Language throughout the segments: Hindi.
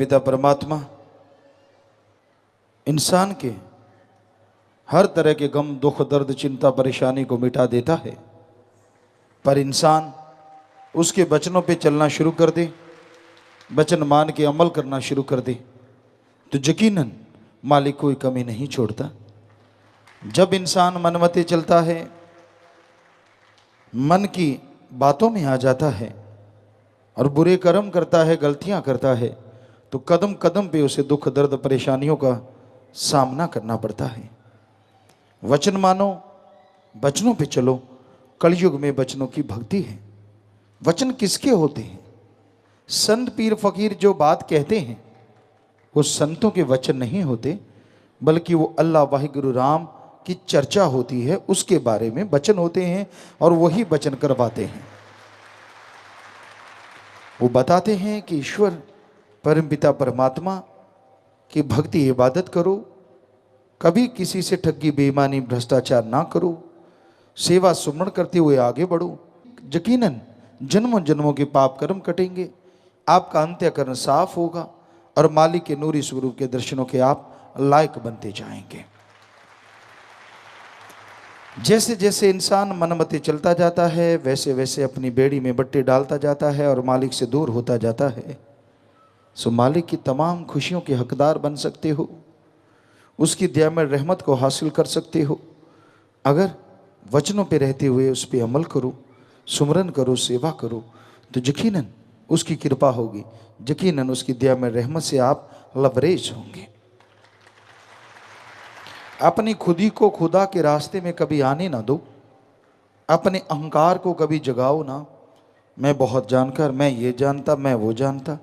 परमपिता परमात्मा इंसान के हर तरह के गम, दुख, दर्द, चिंता, परेशानी को मिटा देता है, पर इंसान उसके वचनों पे चलना शुरू कर दे, वचन मान के अमल करना शुरू कर दे, तो यकीनन मालिक कोई कमी नहीं छोड़ता। जब इंसान मनमते चलता है, मन की बातों में आ जाता है और बुरे कर्म करता है, गलतियां करता है, तो कदम कदम पे उसे दुख, दर्द, परेशानियों का सामना करना पड़ता है। वचन मानो, वचनों पे चलो। कलयुग में वचनों की भक्ति है। वचन किसके होते हैं? संत, पीर, फकीर जो बात कहते हैं वो संतों के वचन नहीं होते, बल्कि वो अल्लाह वाहिगुरु राम की चर्चा होती है, उसके बारे में वचन होते हैं और वही वचन करवाते हैं। वो बताते हैं कि ईश्वर परमपिता परमात्मा की भक्ति, इबादत करो, कभी किसी से ठगी, बेईमानी, भ्रष्टाचार ना करो, सेवा सुमरण करते हुए आगे बढ़ो। यकीनन जन्मों जन्मों के पाप कर्म कटेंगे, आपका अंत्यकरण साफ होगा और मालिक के नूरी स्वरूप के दर्शनों के आप लायक बनते जाएंगे। जैसे जैसे इंसान मनमते चलता जाता है, वैसे वैसे अपनी बेड़ी में बट्टे डालता जाता है और मालिक से दूर होता जाता है। सो मालिक की तमाम खुशियों के हकदार बन सकते हो, उसकी दया में रहमत को हासिल कर सकते हो अगर वचनों पे रहते हुए उस पर अमल करो, सुमरन करो, सेवा करो, तो यकीनन उसकी कृपा होगी, यकीनन उसकी दया में रहमत से आप लबरेज होंगे। अपनी खुदी को खुदा के रास्ते में कभी आने ना दो, अपने अहंकार को कभी जगाओ ना। मैं बहुत जानकर, मैं ये जानता, मैं वो जानता,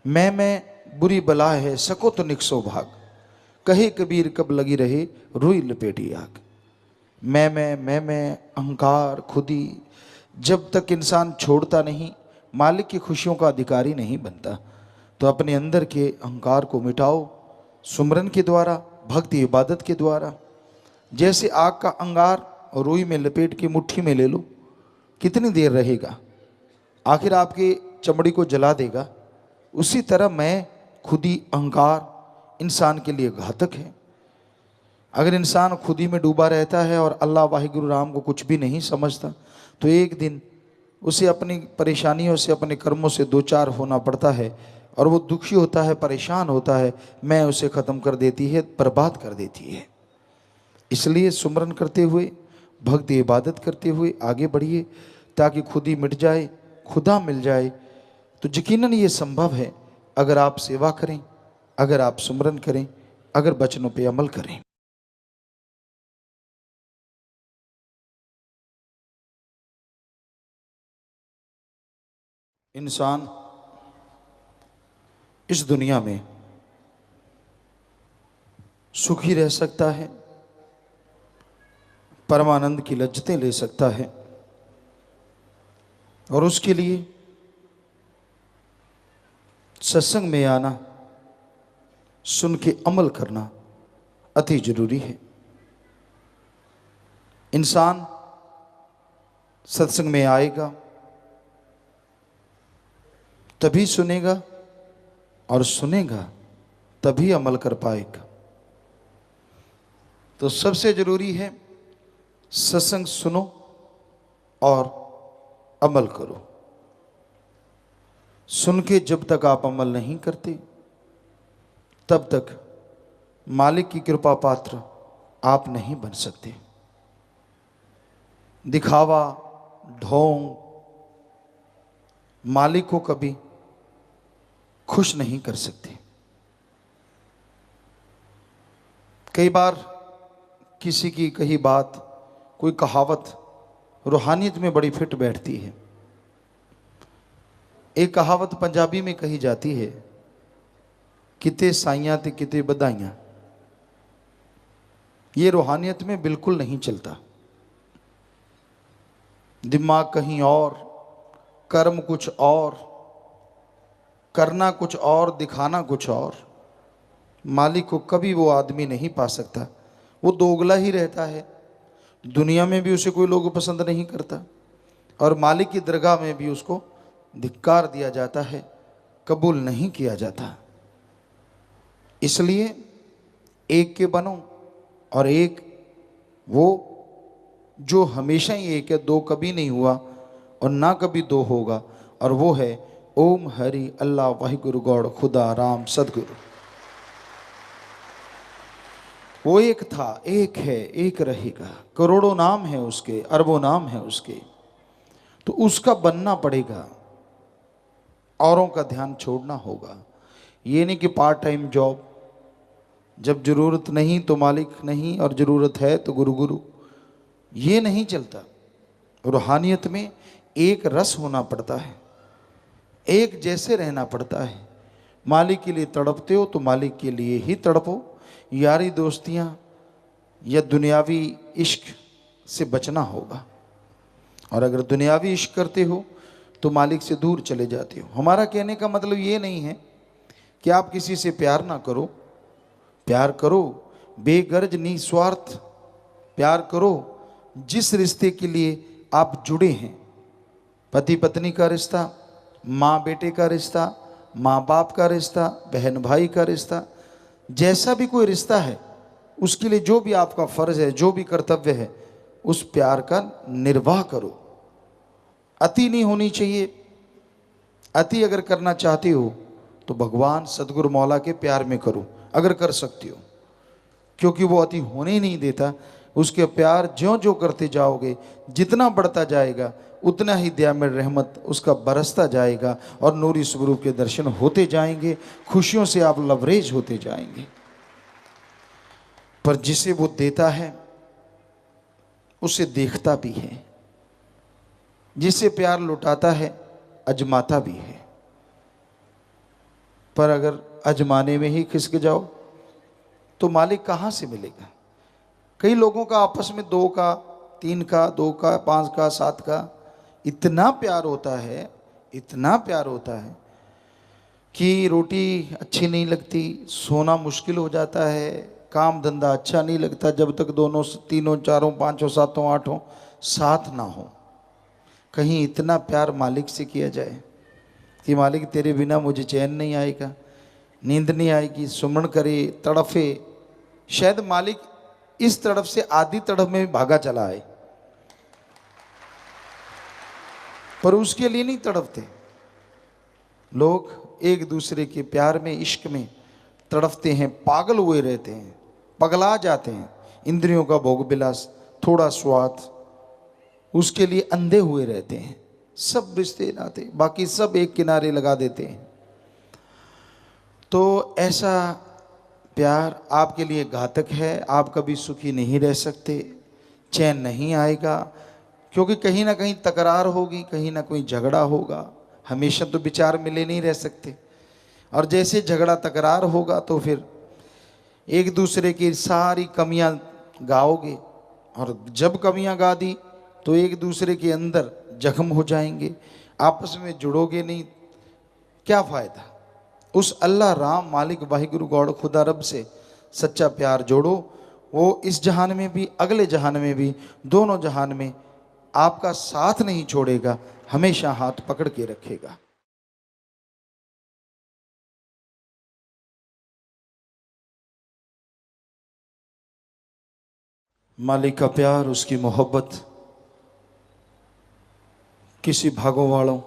मैं बुरी बला है, सको तो निकसो भाग, कहे कबीर कब लगी रहे रुई लपेटी आग। मैं अहंकार, खुदी, जब तक इंसान छोड़ता नहीं, मालिक की खुशियों का अधिकारी नहीं बनता। तो अपने अंदर के अहंकार को मिटाओ सुमरन के द्वारा, भक्ति इबादत के द्वारा। जैसे आग का अंगार रुई में लपेट के मुट्ठी में ले लो, कितनी देर रहेगा, आखिर आपकी चमड़ी को जला देगा। उसी तरह मैं, खुदी, अहंकार इंसान के लिए घातक है। अगर इंसान खुदी में डूबा रहता है और अल्लाह वाहिगुरु राम को कुछ भी नहीं समझता, तो एक दिन उसे अपनी परेशानियों से, अपने कर्मों से दो चार होना पड़ता है और वो दुखी होता है, परेशान होता है, मैं उसे ख़त्म कर देती है, बर्बाद कर देती है। इसलिए सुमरन करते हुए, भक्ति इबादत करते हुए आगे बढ़िए, ताकि खुदी मिट जाए, खुदा मिल जाए। तो यकीनन ये संभव है अगर आप सेवा करें, अगर आप सुमरन करें, अगर वचनों पे अमल करें। इंसान इस दुनिया में सुखी रह सकता है, परमानंद की लज्जतें ले सकता है, और उसके लिए सत्संग में आना, सुन के अमल करना अति जरूरी है। इंसान सत्संग में आएगा तभी सुनेगा और सुनेगा तभी अमल कर पाएगा। तो सबसे जरूरी है सत्संग सुनो और अमल करो। सुन के जब तक आप अमल नहीं करते, तब तक मालिक की कृपा पात्र आप नहीं बन सकते। दिखावा, ढोंग मालिक को कभी खुश नहीं कर सकते। कई बार किसी की कही बात, कोई कहावत रूहानियत में बड़ी फिट बैठती है। एक कहावत पंजाबी में कही जाती है, किते साइयां ते किते बधाइयां। ये रूहानियत में बिल्कुल नहीं चलता। दिमाग कहीं और, कर्म कुछ और, करना कुछ और, दिखाना कुछ और। मालिक को कभी वो आदमी नहीं पा सकता, वो दोगला ही रहता है। दुनिया में भी उसे कोई लोग पसंद नहीं करता और मालिक की दरगाह में भी उसको धिक्कार दिया जाता है, कबूल नहीं किया जाता। इसलिए एक के बनो, और एक वो जो हमेशा ही एक है, दो कभी नहीं हुआ और ना कभी दो होगा, और वो है ओम हरि अल्लाह वाहिगुरु गौड़ खुदा राम सदगुरु। वो एक था, एक है, एक रहेगा। करोड़ों नाम है उसके, अरबों नाम है उसके, तो उसका बनना पड़ेगा, औरों का ध्यान छोड़ना होगा। ये नहीं कि पार्ट टाइम जॉब, जब जरूरत नहीं तो मालिक नहीं और जरूरत है तो गुरु गुरु, ये नहीं चलता। रूहानियत में एक रस होना पड़ता है, एक जैसे रहना पड़ता है। मालिक के लिए तड़पते हो तो मालिक के लिए ही तड़पो। यारी दोस्तियां या दुनियावी इश्क से बचना होगा, और अगर दुनियावी इश्क करते हो तो मालिक से दूर चले जाते हो। हमारा कहने का मतलब ये नहीं है कि आप किसी से प्यार ना करो, प्यार करो, बेगर्ज निस्वार्थ प्यार करो। जिस रिश्ते के लिए आप जुड़े हैं, पति पत्नी का रिश्ता, माँ बेटे का रिश्ता, माँ बाप का रिश्ता, बहन भाई का रिश्ता, जैसा भी कोई रिश्ता है, उसके लिए जो भी आपका फर्ज है, जो भी कर्तव्य है, उस प्यार का निर्वाह करो। अति नहीं होनी चाहिए। अति अगर करना चाहती हो तो भगवान सदगुरु मौला के प्यार में करो, अगर कर सकती हो, क्योंकि वो अति होने ही नहीं देता। उसके प्यार ज्यों ज्यों करते जाओगे, जितना बढ़ता जाएगा उतना ही दया में रहमत उसका बरसता जाएगा, और नूरी स्वरूप के दर्शन होते जाएंगे, खुशियों से आप लबरेज होते जाएंगे। पर जिसे वो देता है उसे देखता भी है, जिसे प्यार लुटाता है अजमाता भी है। पर अगर अजमाने में ही खिसक जाओ तो मालिक कहाँ से मिलेगा। कई लोगों का आपस में 2 का, 3 का, 2 का, 5 का, 7 का इतना प्यार होता है, इतना प्यार होता है कि रोटी अच्छी नहीं लगती, सोना मुश्किल हो जाता है, काम धंधा अच्छा नहीं लगता जब तक दोनों, तीनों, चारों, पांचों, सातों, आठों साथ ना हो। कहीं इतना प्यार मालिक से किया जाए कि मालिक तेरे बिना मुझे चैन नहीं आएगा, नींद नहीं आएगी, सुमन करे, तड़फे। शायद मालिक इस तड़फ से आधी तड़फ में भागा चला आए, पर उसके लिए नहीं तड़पते। लोग एक दूसरे के प्यार में, इश्क में तड़फते हैं, पागल हुए रहते हैं, पगला जाते हैं। इंद्रियों का भोग विलास, थोड़ा स्वाद, उसके लिए अंधे हुए रहते हैं। सब रिश्ते नाते बाकी सब एक किनारे लगा देते हैं। तो ऐसा प्यार आपके लिए घातक है। आप कभी सुखी नहीं रह सकते, चैन नहीं आएगा, क्योंकि कहीं ना कहीं तकरार होगी, कहीं ना कोई झगड़ा होगा। हमेशा तो विचार मिले नहीं रह सकते, और जैसे झगड़ा तकरार होगा तो फिर एक दूसरे की सारी कमियां गाओगे, और जब कमियां गा दी तो एक दूसरे के अंदर जख्म हो जाएंगे, आपस में जुड़ोगे नहीं, क्या फ़ायदा। उस अल्लाह राम मालिक वाहिगुरु गौड़ खुदा रब से सच्चा प्यार जोड़ो। वो इस जहान में भी, अगले जहान में भी, दोनों जहान में आपका साथ नहीं छोड़ेगा, हमेशा हाथ पकड़ के रखेगा। मालिक का प्यार, उसकी मोहब्बत किसी भागों वालों,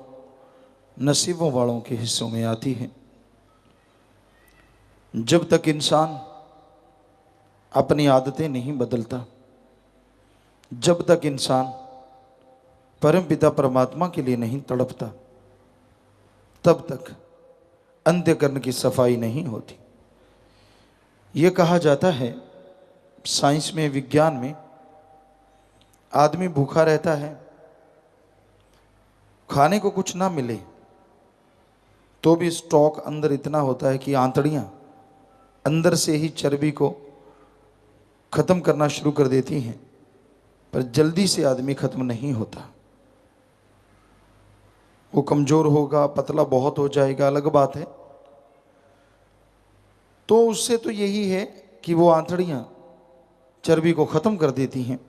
नसीबों वालों के हिस्सों में आती है। जब तक इंसान अपनी आदतें नहीं बदलता, जब तक इंसान परम पिता परमात्मा के लिए नहीं तड़पता, तब तक अंत्यकरण की सफाई नहीं होती। ये कहा जाता है साइंस में, विज्ञान में, आदमी भूखा रहता है, खाने को कुछ ना मिले तो भी स्टॉक अंदर इतना होता है कि आंतड़ियां अंदर से ही चर्बी को खत्म करना शुरू कर देती हैं, पर जल्दी से आदमी खत्म नहीं होता। वो कमजोर होगा, पतला बहुत हो जाएगा, अलग बात है। तो उससे तो यही है कि वो आंतड़ियां चर्बी को खत्म कर देती हैं।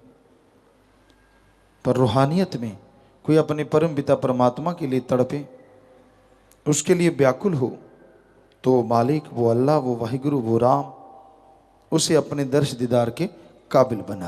पर रूहानियत में कोई अपने परम पिता परमात्मा के लिए तड़पे, उसके लिए व्याकुल हो, तो मालिक वो अल्लाह, वो वाहिगुरु, वो राम उसे अपने दर्श दीदार के काबिल बना